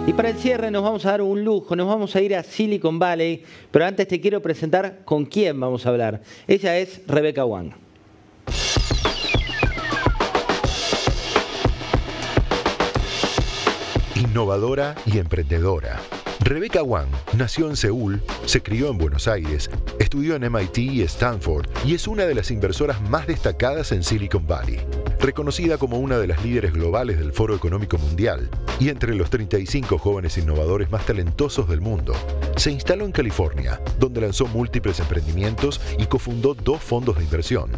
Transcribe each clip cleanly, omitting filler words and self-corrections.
Y para el cierre nos vamos a dar un lujo, nos vamos a ir a Silicon Valley, pero antes te quiero presentar con quién vamos a hablar. Ella es Rebecca Wang. Innovadora y emprendedora. Rebecca Wang nació en Seúl, se crió en Buenos Aires, estudió en MIT y Stanford y es una de las inversoras más destacadas en Silicon Valley. Reconocida como una de las líderes globales del Foro Económico Mundial y entre los 35 jóvenes innovadores más talentosos del mundo, se instaló en California, donde lanzó múltiples emprendimientos y cofundó 2 fondos de inversión: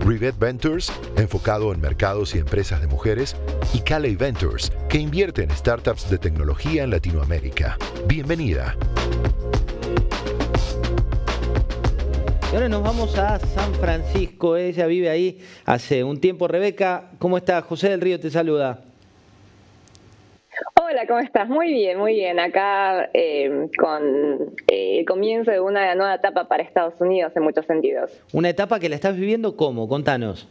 Rivet Ventures, enfocado en mercados y empresas de mujeres, y Caley Ventures, que invierte en startups de tecnología en Latinoamérica. Bienvenida. Y ahora nos vamos a San Francisco. Ella vive ahí hace un tiempo. Rebecca, ¿cómo estás? José del Río te saluda. Hola, ¿cómo estás? Muy bien, muy bien. Acá con el comienzo de una nueva etapa para Estados Unidos en muchos sentidos. Una etapa que la estás viviendo, ¿cómo? Contanos.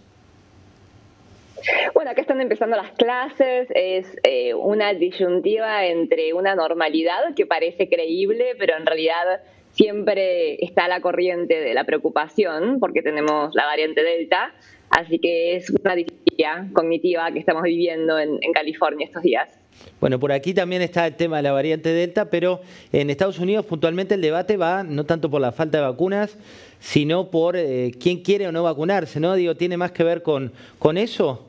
Bueno, acá están empezando las clases, es una disyuntiva entre una normalidad que parece creíble, pero en realidad siempre está a la corriente de la preocupación porque tenemos la variante Delta, así que es una disyuntiva cognitiva que estamos viviendo en California estos días. Bueno, por aquí también está el tema de la variante Delta, pero en Estados Unidos puntualmente el debate va no tanto por la falta de vacunas, sino por quién quiere o no vacunarse, ¿no? Digo, ¿tiene más que ver con eso?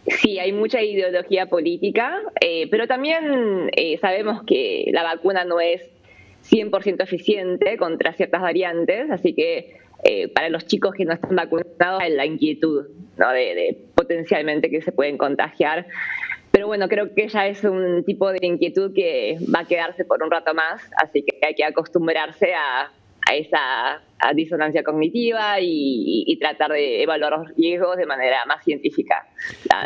Sí, hay mucha ideología política, pero también sabemos que la vacuna no es 100% eficiente contra ciertas variantes, así que para los chicos que no están vacunados hay la inquietud, ¿no? de potencialmente que se pueden contagiar. Pero bueno, creo que ya es un tipo de inquietud que va a quedarse por un rato más, así que hay que acostumbrarse a esa disonancia cognitiva y tratar de evaluar los riesgos de manera más científica,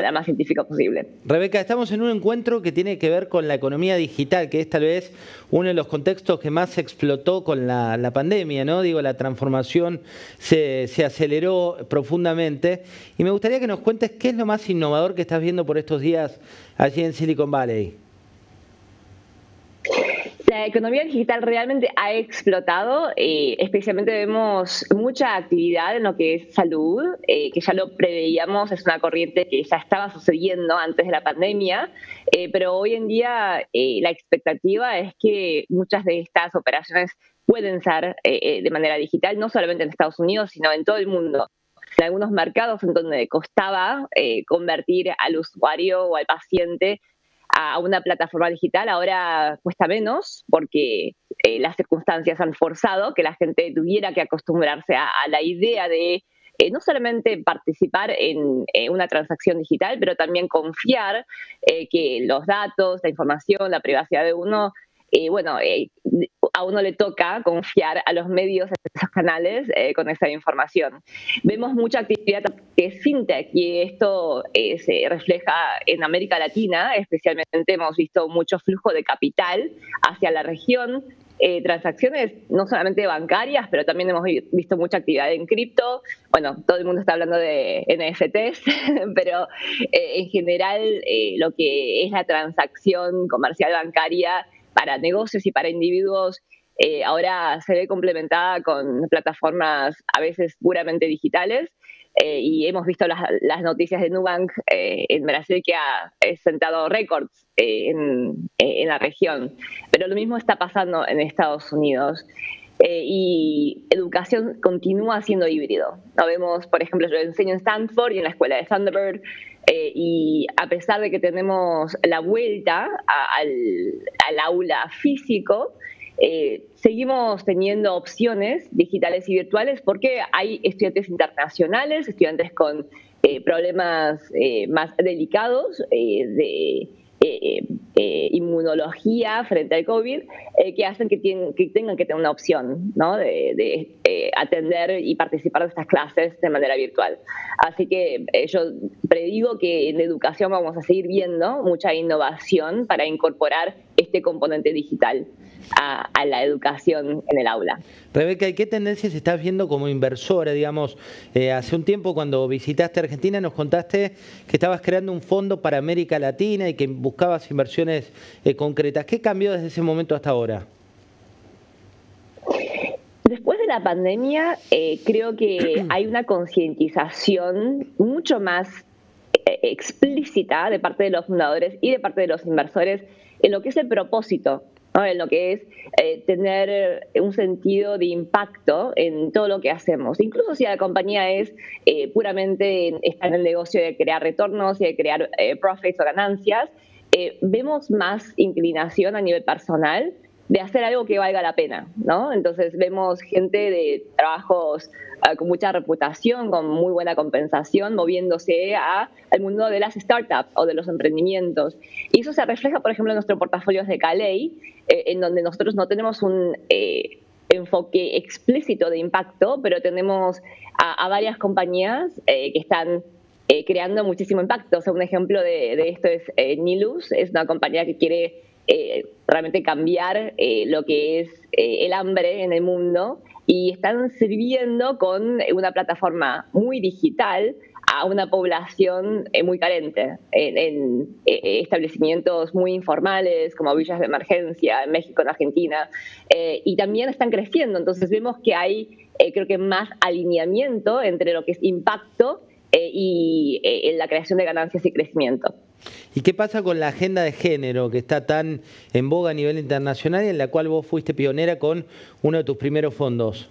la más científica posible. Rebecca, estamos en un encuentro que tiene que ver con la economía digital, que es tal vez uno de los contextos que más se explotó con la pandemia, ¿no? Digo, la transformación se aceleró profundamente. Y me gustaría que nos cuentes qué es lo más innovador que estás viendo por estos días allí en Silicon Valley. La economía digital realmente ha explotado, especialmente vemos mucha actividad en lo que es salud, que ya lo preveíamos, es una corriente que ya estaba sucediendo antes de la pandemia, pero hoy en día la expectativa es que muchas de estas operaciones pueden ser de manera digital, no solamente en Estados Unidos, sino en todo el mundo. En algunos mercados en donde costaba convertir al usuario o al paciente a una plataforma digital, ahora cuesta menos porque las circunstancias han forzado que la gente tuviera que acostumbrarse a la idea de no solamente participar en una transacción digital, pero también confiar que los datos, la información, la privacidad de uno, a uno le toca confiar a los medios, a esos canales con esa información. Vemos mucha actividad que es fintech y esto se refleja en América Latina, especialmente hemos visto mucho flujo de capital hacia la región, transacciones no solamente bancarias, pero también hemos visto mucha actividad en cripto. Bueno, todo el mundo está hablando de NFTs, pero en general lo que es la transacción comercial bancaria para negocios y para individuos ahora se ve complementada con plataformas a veces puramente digitales y hemos visto las noticias de Nubank en Brasil que ha sentado récords en la región, pero lo mismo está pasando en Estados Unidos. Y educación continúa siendo híbrido. ¿No? Vemos, por ejemplo, yo enseño en Stanford y en la escuela de Thunderbird, y a pesar de que tenemos la vuelta al aula físico, seguimos teniendo opciones digitales y virtuales porque hay estudiantes internacionales, estudiantes con problemas más delicados de inmunología frente al COVID, que hacen que tengan que tener una opción, ¿no? de atender y participar de estas clases de manera virtual. Así que yo predigo que en educación vamos a seguir viendo mucha innovación para incorporar este componente digital a la educación en el aula. Rebeca, ¿y qué tendencias estás viendo como inversora? Digamos, hace un tiempo cuando visitaste Argentina nos contaste que estabas creando un fondo para América Latina y que buscabas inversiones concretas. ¿Qué cambió desde ese momento hasta ahora? Después de la pandemia, creo que hay una concientización mucho más explícita de parte de los fundadores y de parte de los inversores en lo que es el propósito, ¿no? En lo que es tener un sentido de impacto en todo lo que hacemos. Incluso si la compañía es puramente está en el negocio de crear retornos y de crear profits o ganancias, vemos más inclinación a nivel personal de hacer algo que valga la pena, ¿no? Entonces vemos gente de trabajos con mucha reputación, con muy buena compensación, moviéndose al mundo de las startups o de los emprendimientos. Y eso se refleja, por ejemplo, en nuestro portafolio de Caley, en donde nosotros no tenemos un enfoque explícito de impacto, pero tenemos a varias compañías que están creando muchísimo impacto. O sea, un ejemplo de esto es Nilus, es una compañía que quiere realmente cambiar lo que es el hambre en el mundo, y están sirviendo con una plataforma muy digital a una población muy carente en establecimientos muy informales como villas de emergencia en México, en Argentina, y también están creciendo. Entonces vemos que hay creo que más alineamiento entre lo que es impacto y la creación de ganancias y crecimiento. ¿Y qué pasa con la agenda de género que está tan en boga a nivel internacional y en la cual vos fuiste pionera con uno de tus primeros fondos?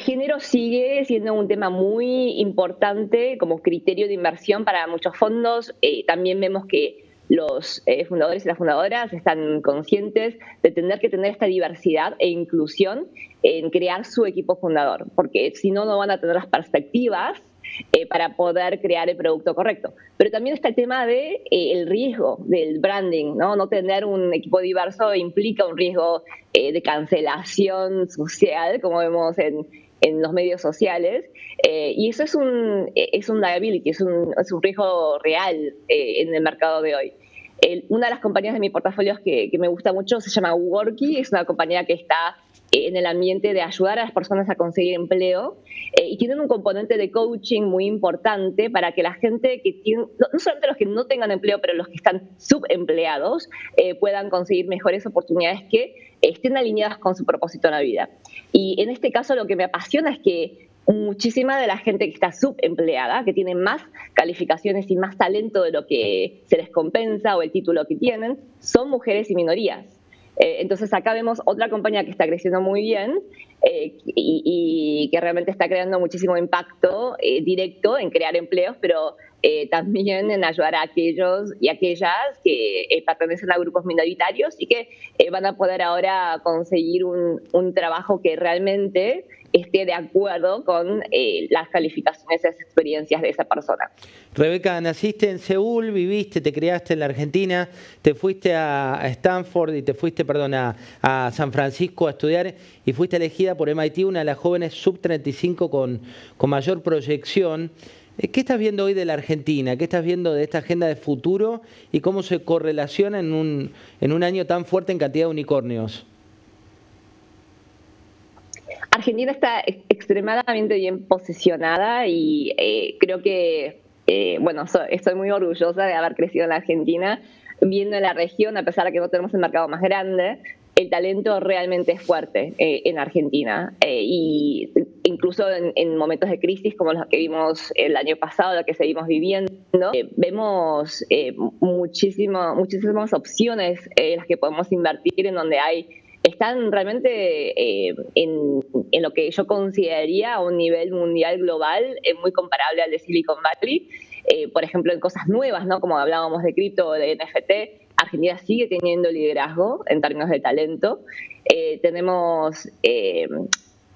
Género sigue siendo un tema muy importante como criterio de inversión para muchos fondos. También vemos que los fundadores y las fundadoras están conscientes de tener que tener esta diversidad e inclusión en crear su equipo fundador, porque si no, no van a tener las perspectivas para poder crear el producto correcto. Pero también está el tema de el riesgo del branding, ¿no? No tener un equipo diverso implica un riesgo de cancelación social, como vemos en los medios sociales, y eso es un liability, es un riesgo real en el mercado de hoy. Una de las compañías de mi portafolio que me gusta mucho se llama Worky, es una compañía que está en el ambiente de ayudar a las personas a conseguir empleo, y tienen un componente de coaching muy importante para que la gente que tiene, no solamente los que no tengan empleo, pero los que están subempleados, puedan conseguir mejores oportunidades que estén alineadas con su propósito en la vida. Y en este caso lo que me apasiona es que muchísima de la gente que está subempleada, que tiene más calificaciones y más talento de lo que se les compensa o el título que tienen, son mujeres y minorías. Entonces acá vemos otra compañía que está creciendo muy bien y que realmente está creando muchísimo impacto directo en crear empleos, pero también en ayudar a aquellos y aquellas que pertenecen a grupos minoritarios y que van a poder ahora conseguir un trabajo que realmente esté de acuerdo con las calificaciones y las experiencias de esa persona. Rebeca, naciste en Seúl, viviste, te criaste en la Argentina, te fuiste a Stanford y te fuiste, a San Francisco a estudiar y fuiste elegida por MIT, una de las jóvenes sub-35 con mayor proyección. ¿Qué estás viendo hoy de la Argentina? ¿Qué estás viendo de esta agenda de futuro y cómo se correlaciona en un año tan fuerte en cantidad de unicornios? Argentina está extremadamente bien posicionada y creo que, estoy muy orgullosa de haber crecido en la Argentina, viendo en la región, a pesar de que no tenemos el mercado más grande, el talento realmente es fuerte en Argentina. Y incluso en momentos de crisis como los que vimos el año pasado, lo que seguimos viviendo, vemos muchísimas opciones en las que podemos invertir, en donde están realmente en lo que yo consideraría a un nivel mundial global muy comparable al de Silicon Valley. Por ejemplo, en cosas nuevas, ¿no? Como hablábamos de cripto o de NFT, Argentina sigue teniendo liderazgo en términos de talento. Tenemos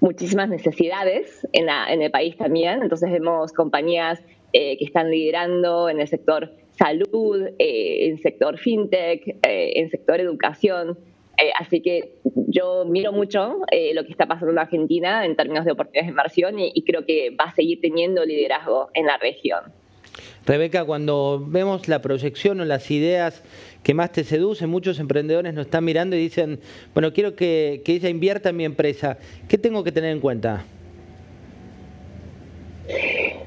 muchísimas necesidades en el país también, entonces vemos compañías que están liderando en el sector salud, en el sector fintech, en el sector educación. Así que yo miro mucho lo que está pasando en Argentina en términos de oportunidades de inversión y creo que va a seguir teniendo liderazgo en la región. Rebeca, cuando vemos la proyección o las ideas que más te seducen, muchos emprendedores nos están mirando y dicen, bueno, quiero que ella invierta en mi empresa. ¿Qué tengo que tener en cuenta?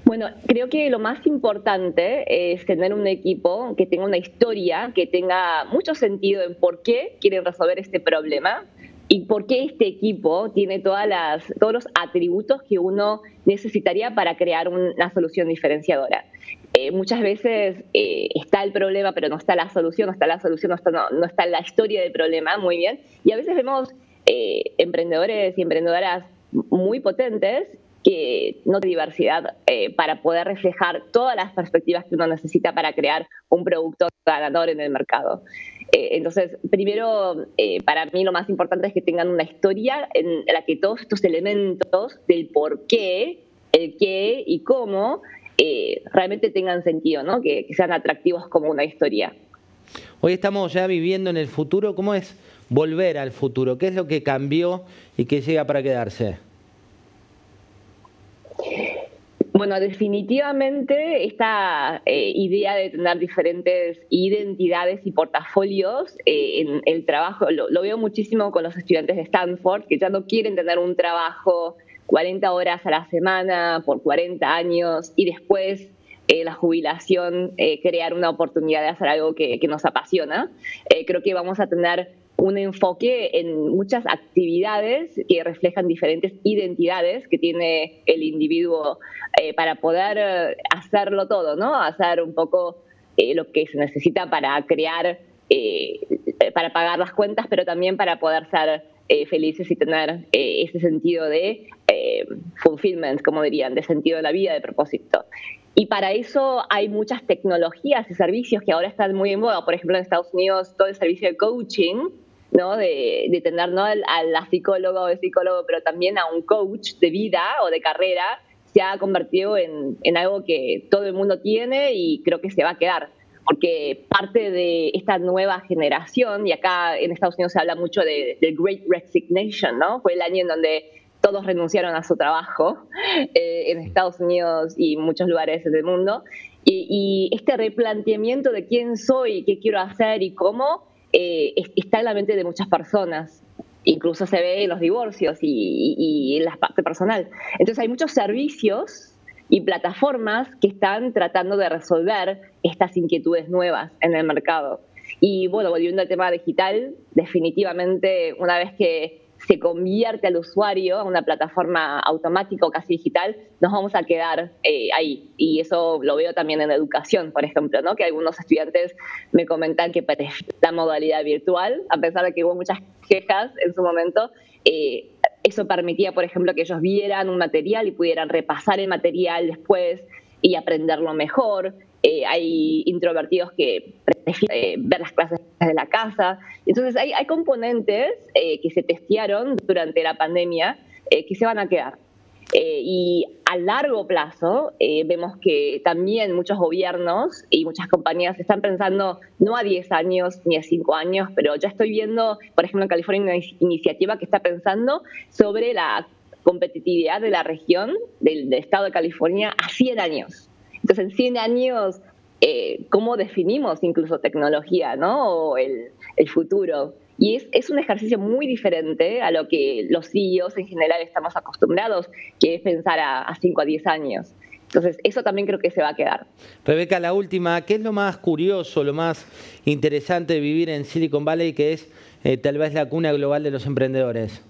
Bueno, creo que lo más importante es tener un equipo que tenga una historia, que tenga mucho sentido en por qué quieren resolver este problema y por qué este equipo tiene todos los atributos que uno necesitaría para crear una solución diferenciadora. Muchas veces está el problema, pero no está la solución, no está la historia del problema, muy bien. Y a veces vemos emprendedores y emprendedoras muy potentes que no tiene diversidad para poder reflejar todas las perspectivas que uno necesita para crear un producto ganador en el mercado. Entonces, primero, para mí lo más importante es que tengan una historia en la que todos estos elementos del por qué, el qué y cómo realmente tengan sentido, ¿no? Que sean atractivos como una historia. Hoy estamos ya viviendo en el futuro. ¿Cómo es volver al futuro? ¿Qué es lo que cambió y qué llega para quedarse? Bueno, definitivamente esta idea de tener diferentes identidades y portafolios en el trabajo, lo veo muchísimo con los estudiantes de Stanford, que ya no quieren tener un trabajo 40 horas a la semana por 40 años y después la jubilación, crear una oportunidad de hacer algo que nos apasiona. Creo que vamos a tener un enfoque en muchas actividades que reflejan diferentes identidades que tiene el individuo para poder hacerlo todo, ¿no? Hacer un poco lo que se necesita para crear, para pagar las cuentas, pero también para poder ser felices y tener ese sentido de fulfillment, como dirían, de sentido de la vida, de propósito. Y para eso hay muchas tecnologías y servicios que ahora están muy en moda. Por ejemplo, en Estados Unidos todo el servicio de coaching, ¿no? De tener no a la psicóloga o el psicólogo, pero también a un coach de vida o de carrera, se ha convertido en algo que todo el mundo tiene y creo que se va a quedar. Porque parte de esta nueva generación, y acá en Estados Unidos se habla mucho del Great Resignation, ¿no? Fue el año en donde todos renunciaron a su trabajo en Estados Unidos y muchos lugares del mundo. Y este replanteamiento de quién soy, qué quiero hacer y cómo, está en la mente de muchas personas. Incluso se ve en los divorcios y en la parte personal. Entonces hay muchos servicios y plataformas que están tratando de resolver estas inquietudes nuevas en el mercado. Y bueno, volviendo al tema digital, definitivamente una vez que se convierte al usuario a una plataforma automática o casi digital, nos vamos a quedar ahí. Y eso lo veo también en la educación, por ejemplo, ¿no? Que algunos estudiantes me comentan que la modalidad virtual, a pesar de que hubo muchas quejas en su momento, eso permitía, por ejemplo, que ellos vieran un material y pudieran repasar el material después y aprenderlo mejor. Hay introvertidos que prefieren ver las clases desde la casa. Entonces hay componentes que se testearon durante la pandemia que se van a quedar. Y a largo plazo vemos que también muchos gobiernos y muchas compañías están pensando no a 10 años ni a 5 años, pero ya estoy viendo, por ejemplo, en California una iniciativa que está pensando sobre la competitividad de la región, del estado de California, a 100 años. Entonces, en 100 años, ¿cómo definimos incluso tecnología, ¿no? O el futuro? Y es un ejercicio muy diferente a lo que los CEOs en general estamos acostumbrados, que es pensar a 5 a 10 años. Entonces, eso también creo que se va a quedar. Rebeca, la última, ¿qué es lo más curioso, lo más interesante de vivir en Silicon Valley, que es tal vez la cuna global de los emprendedores?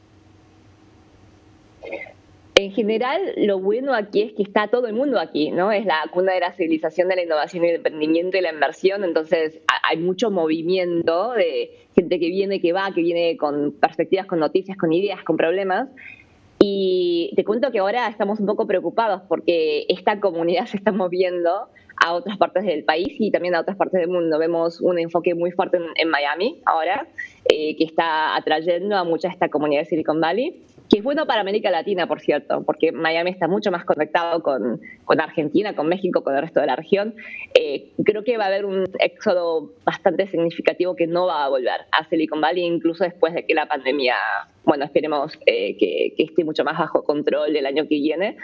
En general, lo bueno aquí es que está todo el mundo aquí, ¿no? Es la cuna de la civilización, de la innovación y el emprendimiento y la inversión. Entonces, hay mucho movimiento de gente que viene, que va, que viene con perspectivas, con noticias, con ideas, con problemas. Y te cuento que ahora estamos un poco preocupados porque esta comunidad se está moviendo a otras partes del país y también a otras partes del mundo. Vemos un enfoque muy fuerte en Miami ahora, que está atrayendo a mucha de esta comunidad de Silicon Valley. que es bueno para América Latina, por cierto, porque Miami está mucho más conectado con Argentina, con México, con el resto de la región. Creo que va a haber un éxodo bastante significativo que no va a volver a Silicon Valley, incluso después de que la pandemia, bueno, esperemos que esté mucho más bajo control el año que viene,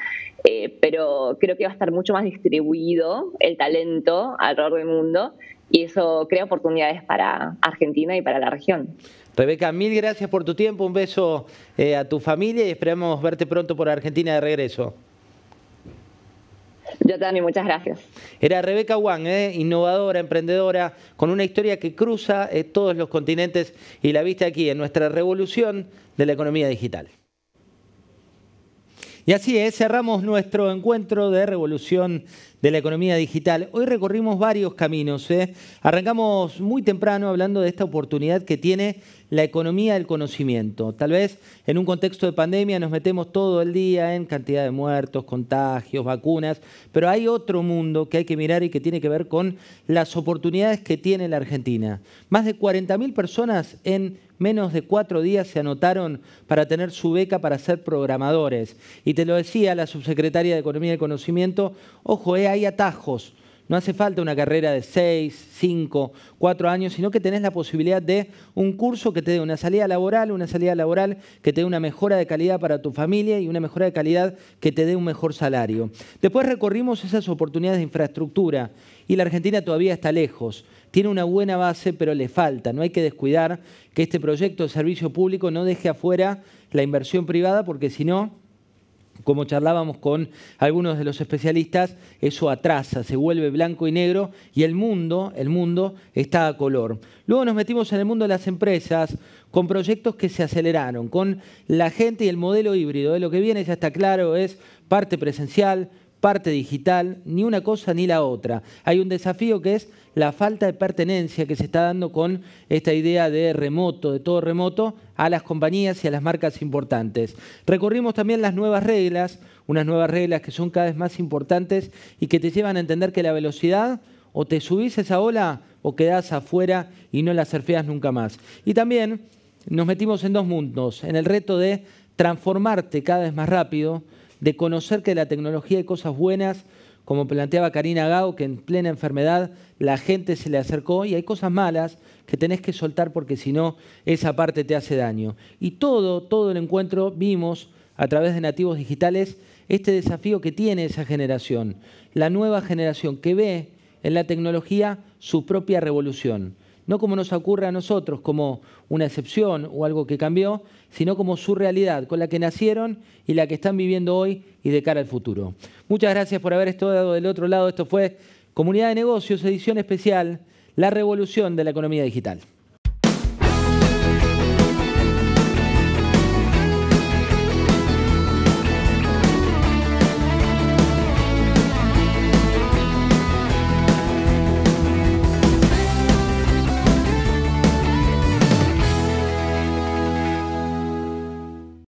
pero creo que va a estar mucho más distribuido el talento alrededor del mundo, y eso crea oportunidades para Argentina y para la región. Rebeca, mil gracias por tu tiempo, un beso a tu familia y esperamos verte pronto por Argentina de regreso. Yo también, muchas gracias. Era Rebeca Wang, innovadora, emprendedora, con una historia que cruza todos los continentes y la viste aquí en nuestra revolución de la economía digital. Y así es, cerramos nuestro encuentro de revolución de la economía digital. Hoy recorrimos varios caminos. Arrancamos muy temprano hablando de esta oportunidad que tiene la economía del conocimiento. Tal vez en un contexto de pandemia nos metemos todo el día en cantidad de muertos, contagios, vacunas, pero hay otro mundo que hay que mirar y que tiene que ver con las oportunidades que tiene la Argentina. Más de 40.000 personas en menos de 4 días se anotaron para tener su beca para ser programadores. Y te lo decía la subsecretaria de Economía del Conocimiento, ojo, hay atajos. No hace falta una carrera de 6, 5, 4 años, sino que tenés la posibilidad de un curso que te dé una salida laboral que te dé una mejora de calidad para tu familia y una mejora de calidad que te dé un mejor salario. Después recorrimos esas oportunidades de infraestructura y la Argentina todavía está lejos. Tiene una buena base, pero le falta. No hay que descuidar que este proyecto de servicio público no deje afuera la inversión privada, porque si no, como charlábamos con algunos de los especialistas, eso atrasa, se vuelve blanco y negro y el mundo está a color. Luego nos metimos en el mundo de las empresas con proyectos que se aceleraron, con la gente y el modelo híbrido. Lo que viene, ya está claro, es parte presencial, parte digital, ni una cosa ni la otra. Hay un desafío que es la falta de pertenencia que se está dando con esta idea de remoto, de todo remoto, a las compañías y a las marcas importantes. Recorrimos también las nuevas reglas, unas nuevas reglas que son cada vez más importantes y que te llevan a entender que la velocidad, o te subís a esa ola o quedás afuera y no la surfeás nunca más. Y también nos metimos en dos mundos, en el reto de transformarte cada vez más rápido, de conocer que de la tecnología hay cosas buenas, como planteaba Karina Gao, que en plena enfermedad la gente se le acercó, y hay cosas malas que tenés que soltar porque si no, esa parte te hace daño. Y todo el encuentro vimos a través de Nativos Digitales este desafío que tiene esa generación, la nueva generación que ve en la tecnología su propia revolución. No como nos ocurre a nosotros, como una excepción o algo que cambió, sino como su realidad, con la que nacieron y la que están viviendo hoy y de cara al futuro. Muchas gracias por haber estado del otro lado. Esto fue Comunidad de Negocios, edición especial, la revolución de la economía digital.